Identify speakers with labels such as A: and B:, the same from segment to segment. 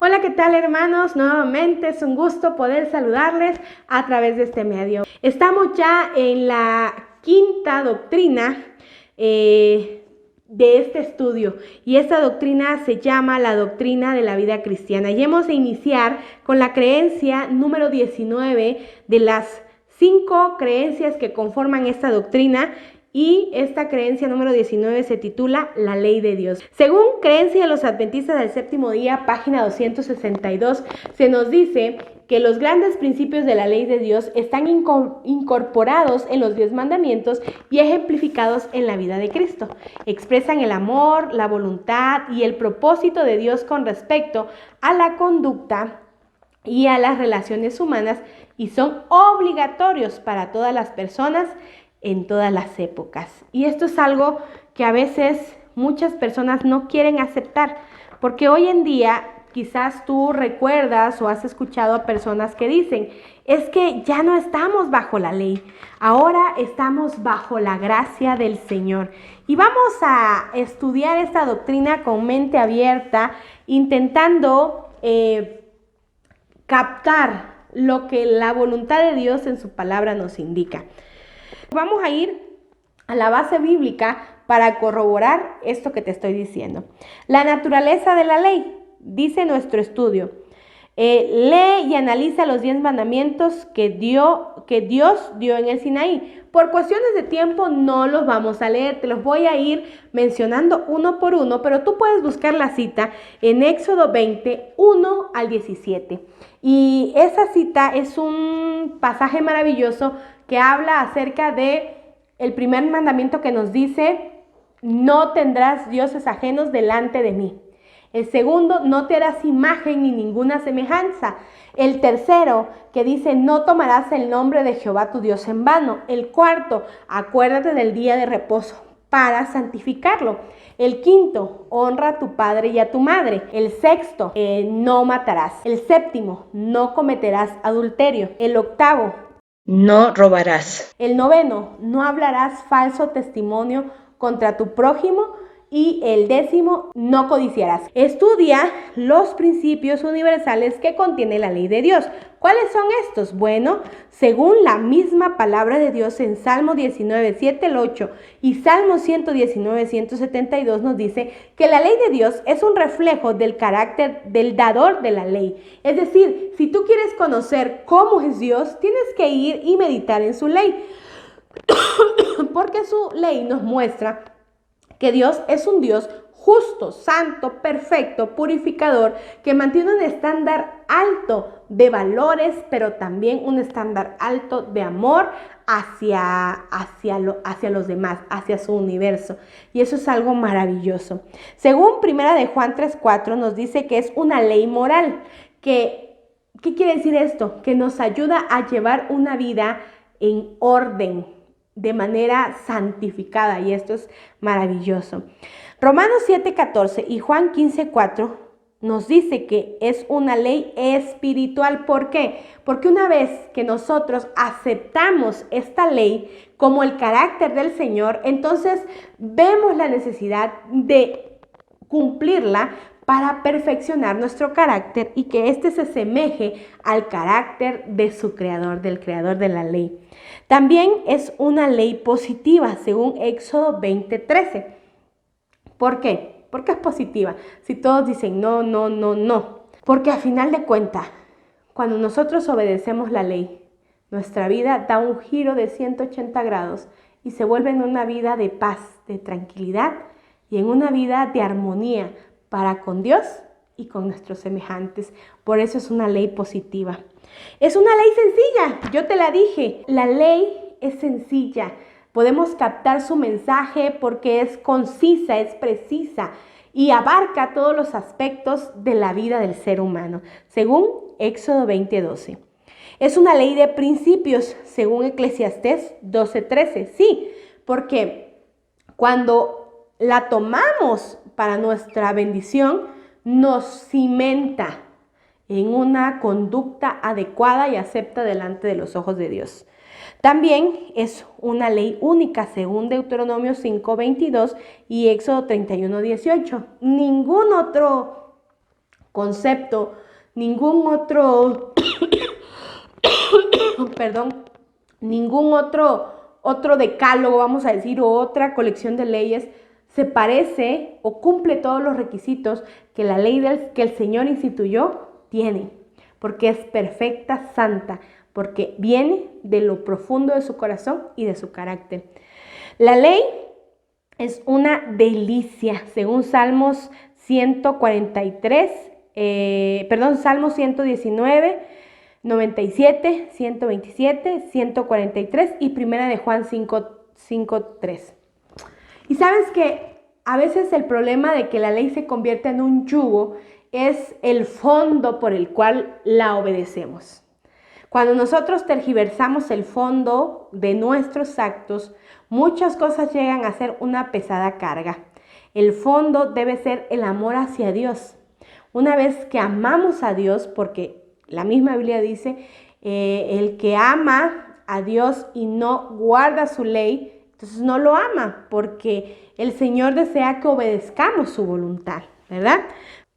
A: Hola, ¿qué tal, hermanos? Nuevamente es un gusto poder saludarles a través de este medio. Estamos ya en la quinta doctrina de este estudio, y esta doctrina se llama la doctrina de la vida cristiana, y hemos de iniciar con la creencia número 19 de las 5 creencias que conforman esta doctrina. Y esta creencia número 19 se titula La Ley de Dios. Según Creencia de los Adventistas del Séptimo Día, página 262, se nos dice que los grandes principios de la Ley de Dios están incorporados en los 10 mandamientos y ejemplificados en la vida de Cristo. Expresan el amor, la voluntad y el propósito de Dios con respecto a la conducta y a las relaciones humanas, y son obligatorios para todas las personas en todas las épocas. Y esto es algo que a veces muchas personas no quieren aceptar, porque hoy en día quizás tú recuerdas o has escuchado a personas que dicen, es que ya no estamos bajo la ley, ahora estamos bajo la gracia del Señor. Y vamos a estudiar esta doctrina con mente abierta, intentando captar lo que la voluntad de Dios en su palabra nos indica. Vamos a ir a la base bíblica para corroborar esto que te estoy diciendo. La naturaleza de la ley, dice nuestro estudio. Lee y analiza los 10 mandamientos que Dios dio en el Sinaí. Por cuestiones de tiempo no los vamos a leer, te los voy a ir mencionando uno por uno, pero tú puedes buscar la cita en Éxodo 20, 1 al 17. Y esa cita es un pasaje maravilloso que habla acerca de el primer mandamiento, que nos dice: no tendrás dioses ajenos delante de mí. El segundo: no te harás imagen ni ninguna semejanza. El tercero, que dice: no tomarás el nombre de Jehová tu Dios en vano. El cuarto: acuérdate del día de reposo para santificarlo. El quinto: honra a tu padre y a tu madre. El sexto: no matarás. El séptimo: no cometerás adulterio. El octavo:
B: no robarás.
A: El noveno: no hablarás falso testimonio contra tu prójimo. Y el décimo: no codiciarás. Estudia los principios universales que contiene la ley de Dios. ¿Cuáles son estos? Bueno, según la misma palabra de Dios en Salmo 19, 7 al 8 y Salmo 119, 172 nos dice que la ley de Dios es un reflejo del carácter del dador de la ley. Es decir, si tú quieres conocer cómo es Dios, tienes que ir y meditar en su ley. Porque su ley nos muestra que Dios es un Dios justo, santo, perfecto, purificador, que mantiene un estándar alto de valores, pero también un estándar alto de amor hacia los demás, hacia su universo. Y eso es algo maravilloso. Según 1 de Juan 3:4 nos dice que es una ley moral. ¿Qué quiere decir esto? Que nos ayuda a llevar una vida en orden, de manera santificada, y esto es maravilloso. Romanos 7:14 y Juan 15:4 nos dice que es una ley espiritual. ¿Por qué? Porque una vez que nosotros aceptamos esta ley como el carácter del Señor, entonces vemos la necesidad de cumplirla para perfeccionar nuestro carácter y que éste se asemeje al carácter de su creador, del creador de la ley. También es una ley positiva, según Éxodo 20:13. ¿Por qué? ¿Por qué es positiva? Si todos dicen no, no, no, no. Porque a final de cuentas, cuando nosotros obedecemos la ley, nuestra vida da un giro de 180 grados y se vuelve en una vida de paz, de tranquilidad y en una vida de armonía para con Dios y con nuestros semejantes. Por eso es una ley positiva. Es una ley sencilla, yo te la dije. La ley es sencilla. Podemos captar su mensaje porque es concisa, es precisa y abarca todos los aspectos de la vida del ser humano, según Éxodo 20:12. Es una ley de principios, según Eclesiastés 12:13. Sí, porque cuando la tomamos para nuestra bendición, nos cimenta en una conducta adecuada y acepta delante de los ojos de Dios. También es una ley única, según Deuteronomio 5:22 y Éxodo 31:18. Ningún otro concepto, ningún otro, ningún otro decálogo, vamos a decir, o otra colección de leyes se parece o cumple todos los requisitos que la ley que el Señor instituyó tiene, porque es perfecta, santa, porque viene de lo profundo de su corazón y de su carácter. La ley es una delicia, según Salmos 143, Salmos 119, 97, 127, 143 y Primera de Juan 5:3. Y sabes que a veces el problema de que la ley se convierta en un yugo es el fondo por el cual la obedecemos. Cuando nosotros tergiversamos el fondo de nuestros actos, muchas cosas llegan a ser una pesada carga. El fondo debe ser el amor hacia Dios. Una vez que amamos a Dios, porque la misma Biblia dice, el que ama a Dios y no guarda su ley, entonces no lo ama, porque el Señor desea que obedezcamos su voluntad, ¿verdad?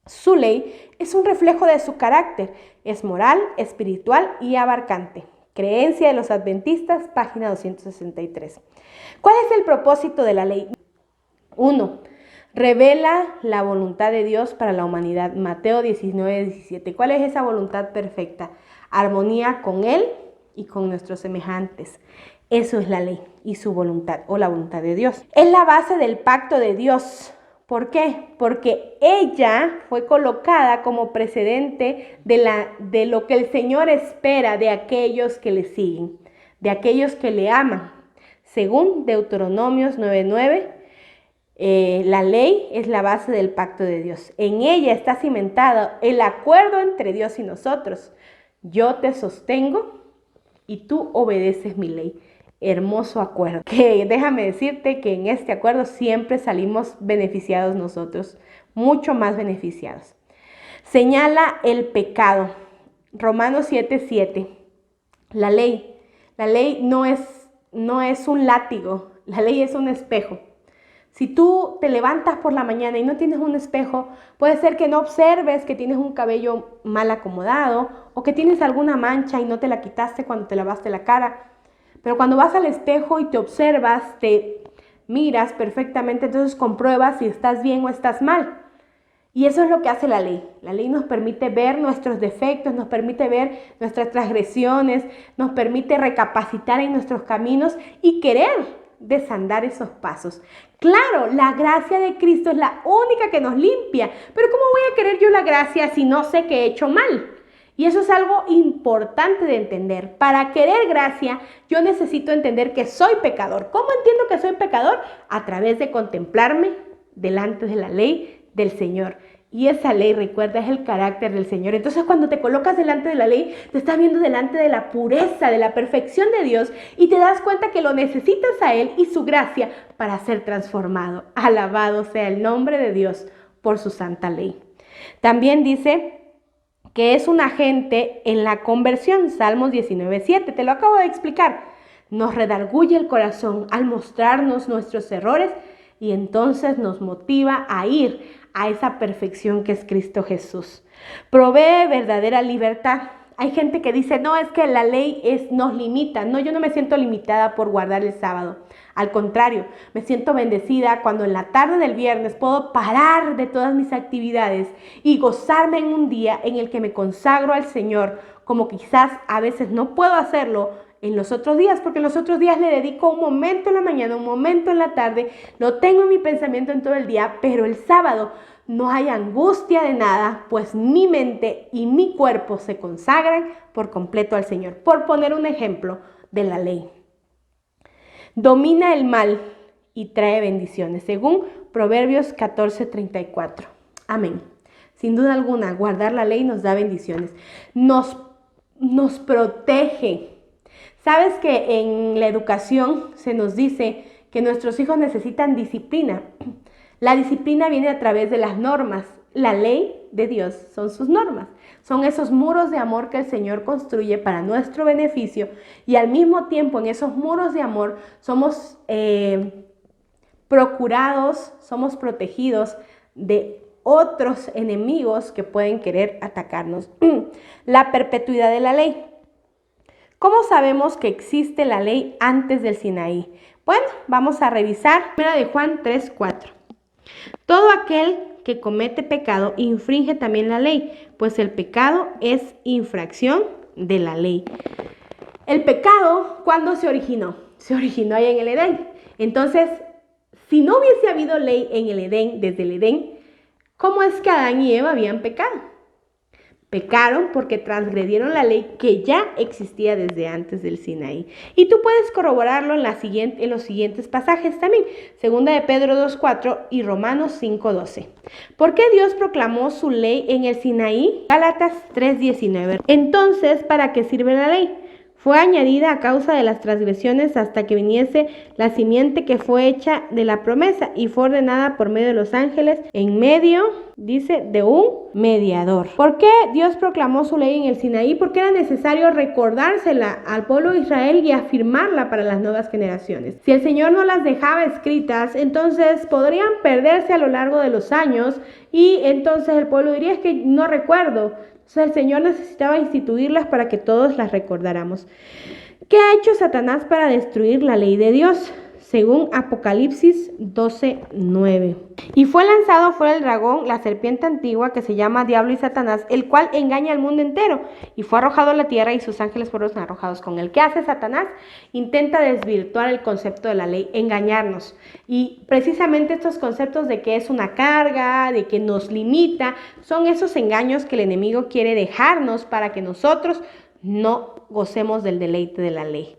A: Su ley es un reflejo de su carácter, es moral, espiritual y abarcante. Creencia de los Adventistas, página 263. ¿Cuál es el propósito de la ley? 1. Revela la voluntad de Dios para la humanidad. Mateo 19:17. ¿Cuál es esa voluntad perfecta? Armonía con Él y con nuestros semejantes. Eso es la ley y su voluntad, o la voluntad de Dios. Es la base del pacto de Dios. ¿Por qué? Porque ella fue colocada como precedente de lo que el Señor espera de aquellos que le siguen, de aquellos que le aman. Según Deuteronomios 9:9, la ley es la base del pacto de Dios. En ella está cimentado el acuerdo entre Dios y nosotros. Yo te sostengo y tú obedeces mi ley. Hermoso acuerdo, que déjame decirte que en este acuerdo siempre salimos beneficiados nosotros, mucho más beneficiados. Señala el pecado. Romanos 7:7. La ley no es un látigo, la ley es un espejo. Si tú te levantas por la mañana y no tienes un espejo, puede ser que no observes que tienes un cabello mal acomodado o que tienes alguna mancha y no te la quitaste cuando te lavaste la cara. Pero cuando vas al espejo y te observas, te miras perfectamente, entonces compruebas si estás bien o estás mal. Y eso es lo que hace la ley. La ley nos permite ver nuestros defectos, nos permite ver nuestras transgresiones, nos permite recapacitar en nuestros caminos y querer desandar esos pasos. Claro, la gracia de Cristo es la única que nos limpia, pero ¿cómo voy a querer yo la gracia si no sé que he hecho mal? Y eso es algo importante de entender. Para querer gracia, yo necesito entender que soy pecador. ¿Cómo entiendo que soy pecador? A través de contemplarme delante de la ley del Señor. Y esa ley, recuerda, es el carácter del Señor. Entonces, cuando te colocas delante de la ley, te estás viendo delante de la pureza, de la perfección de Dios y te das cuenta que lo necesitas a Él y su gracia para ser transformado. Alabado sea el nombre de Dios por su santa ley. También dice que es un agente en la conversión, Salmos 19:7, te lo acabo de explicar. Nos redarguye el corazón al mostrarnos nuestros errores y entonces nos motiva a ir a esa perfección que es Cristo Jesús. Provee verdadera libertad. Hay gente que dice, no, es que la ley nos limita. No, yo no me siento limitada por guardar el sábado. Al contrario, me siento bendecida cuando en la tarde del viernes puedo parar de todas mis actividades y gozarme en un día en el que me consagro al Señor, como quizás a veces no puedo hacerlo en los otros días, porque en los otros días le dedico un momento en la mañana, un momento en la tarde, lo tengo en mi pensamiento en todo el día, pero el sábado no hay angustia de nada, pues mi mente y mi cuerpo se consagran por completo al Señor. Por poner un ejemplo de la ley. Domina el mal y trae bendiciones, según Proverbios 14:34. Amén. Sin duda alguna, guardar la ley nos da bendiciones. Nos protege. ¿Sabes que en la educación se nos dice que nuestros hijos necesitan disciplina? La disciplina viene a través de las normas. La ley de Dios son sus normas. Son esos muros de amor que el Señor construye para nuestro beneficio y al mismo tiempo en esos muros de amor somos procurados, somos protegidos de otros enemigos que pueden querer atacarnos. La perpetuidad de la ley. ¿Cómo sabemos que existe la ley antes del Sinaí? Bueno, vamos a revisar 1 de Juan 3:4. Todo aquel que comete pecado infringe también la ley, pues el pecado es infracción de la ley. El pecado, ¿cuándo se originó? Se originó ahí en el Edén. Entonces, si no hubiese habido ley en el Edén, desde el Edén, ¿cómo es que Adán y Eva habían pecado? Pecaron porque transgredieron la ley que ya existía desde antes del Sinaí. Y tú puedes corroborarlo en los siguientes pasajes también. Segunda de Pedro 2:4 y Romanos 5:12. ¿Por qué Dios proclamó su ley en el Sinaí? Gálatas 3:19. Entonces, ¿para qué sirve la ley? Fue añadida a causa de las transgresiones hasta que viniese la simiente que fue hecha de la promesa y fue ordenada por medio de los ángeles en medio, dice, de un mediador. ¿Por qué Dios proclamó su ley en el Sinaí? Porque era necesario recordársela al pueblo de Israel y afirmarla para las nuevas generaciones. Si el Señor no las dejaba escritas, entonces podrían perderse a lo largo de los años y entonces el pueblo diría: es que no recuerdo. O sea, el Señor necesitaba instituirlas para que todos las recordáramos. ¿Qué ha hecho Satanás para destruir la ley de Dios? Según Apocalipsis 12:9. Y fue lanzado fuera el dragón, la serpiente antigua, que se llama Diablo y Satanás, el cual engaña al mundo entero, y fue arrojado a la tierra y sus ángeles fueron arrojados con él. ¿Qué hace Satanás? Intenta desvirtuar el concepto de la ley, engañarnos. Y precisamente estos conceptos de que es una carga, de que nos limita, son esos engaños que el enemigo quiere dejarnos para que nosotros no gocemos del deleite de la ley.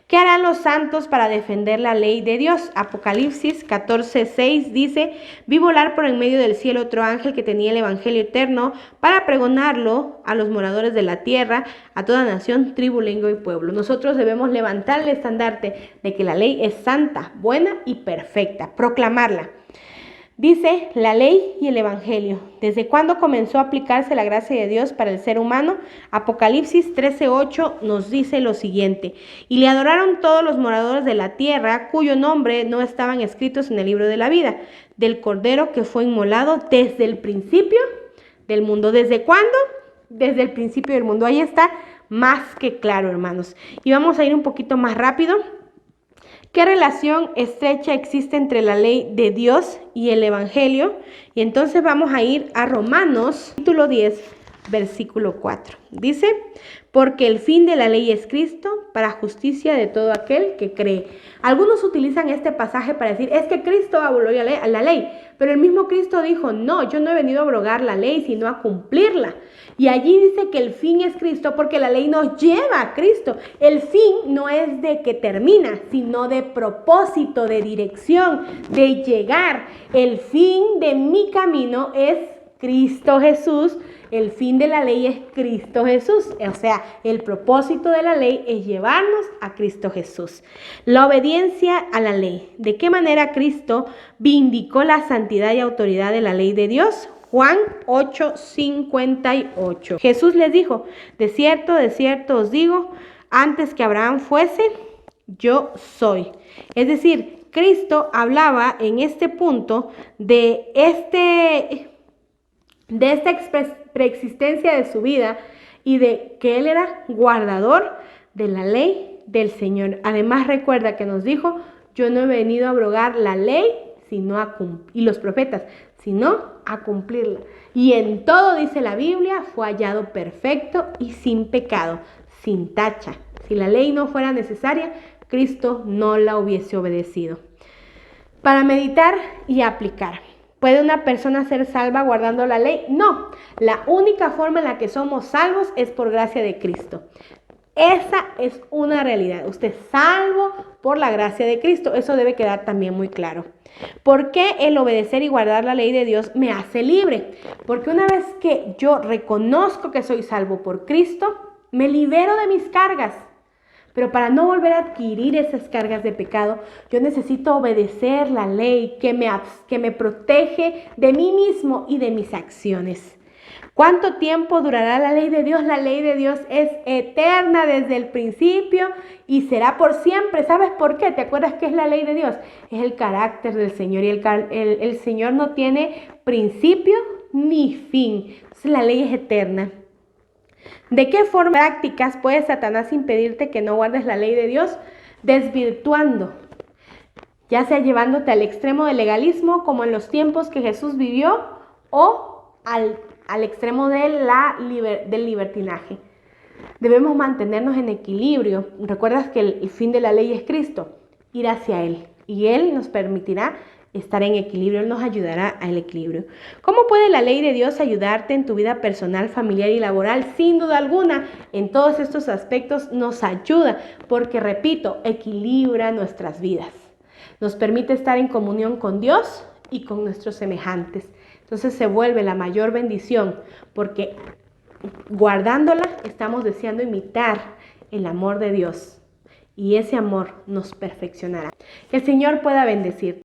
A: ¿Qué harán los santos para defender la ley de Dios? Apocalipsis 14:6 dice: vi volar por en medio del cielo otro ángel que tenía el evangelio eterno para pregonarlo a los moradores de la tierra, a toda nación, tribu, lengua y pueblo. Nosotros debemos levantar el estandarte de que la ley es santa, buena y perfecta, proclamarla. Dice la ley y el evangelio. ¿Desde cuándo comenzó a aplicarse la gracia de Dios para el ser humano? Apocalipsis 13:8 nos dice lo siguiente: y le adoraron todos los moradores de la tierra, cuyo nombre no estaban escritos en el libro de la vida, del Cordero que fue inmolado desde el principio del mundo. ¿Desde cuándo? Desde el principio del mundo. Ahí está más que claro, hermanos. Y vamos a ir un poquito más rápido. ¿Qué relación estrecha existe entre la ley de Dios y el Evangelio? Y entonces vamos a ir a Romanos, capítulo 10, versículo 4. Dice: porque el fin de la ley es Cristo, para justicia de todo aquel que cree. Algunos utilizan este pasaje para decir: es que Cristo abolió la ley. Pero el mismo Cristo dijo: no, yo no he venido a abrogar la ley, sino a cumplirla. Y allí dice que el fin es Cristo porque la ley nos lleva a Cristo. El fin no es de que termina, sino de propósito, de dirección, de llegar. El fin de mi camino es Cristo Jesús. El fin de la ley es Cristo Jesús. O sea, el propósito de la ley es llevarnos a Cristo Jesús. La obediencia a la ley. ¿De qué manera Cristo vindicó la santidad y autoridad de la ley de Dios? Juan 8:58. Jesús les dijo: de cierto os digo, antes que Abraham fuese, yo soy. Es decir, Cristo hablaba en este punto de esta preexistencia de su vida y de que Él era guardador de la ley del Señor. Además, recuerda que nos dijo: yo no he venido a abrogar la ley y los profetas, sino a cumplirla. Y en todo, dice la Biblia, fue hallado perfecto y sin pecado, sin tacha. Si la ley no fuera necesaria, Cristo no la hubiese obedecido. Para meditar y aplicar. ¿Puede una persona ser salva guardando la ley? No. La única forma en la que somos salvos es por gracia de Cristo. Esa es una realidad. Usted es salvo por la gracia de Cristo. Eso debe quedar también muy claro. ¿Por qué el obedecer y guardar la ley de Dios me hace libre? Porque una vez que yo reconozco que soy salvo por Cristo, me libero de mis cargas. Pero para no volver a adquirir esas cargas de pecado, yo necesito obedecer la ley que me protege de mí mismo y de mis acciones. ¿Cuánto tiempo durará la ley de Dios? La ley de Dios es eterna desde el principio y será por siempre. ¿Sabes por qué? ¿Te acuerdas qué es la ley de Dios? Es el carácter del Señor y el Señor no tiene principio ni fin. Entonces, la ley es eterna. ¿De qué forma prácticas puede Satanás impedirte que no guardes la ley de Dios? Desvirtuando, ya sea llevándote al extremo del legalismo, como en los tiempos que Jesús vivió, o al extremo del libertinaje. Debemos mantenernos en equilibrio. Recuerdas que el fin de la ley es Cristo, ir hacia Él. Y Él nos permitirá estar en equilibrio, Él nos ayudará al equilibrio. ¿Cómo puede la ley de Dios ayudarte en tu vida personal, familiar y laboral? Sin duda alguna, en todos estos aspectos nos ayuda, porque, repito, equilibra nuestras vidas. Nos permite estar en comunión con Dios y con nuestros semejantes. Entonces se vuelve la mayor bendición, porque guardándola estamos deseando imitar el amor de Dios, y ese amor nos perfeccionará. Que el Señor pueda bendecirte.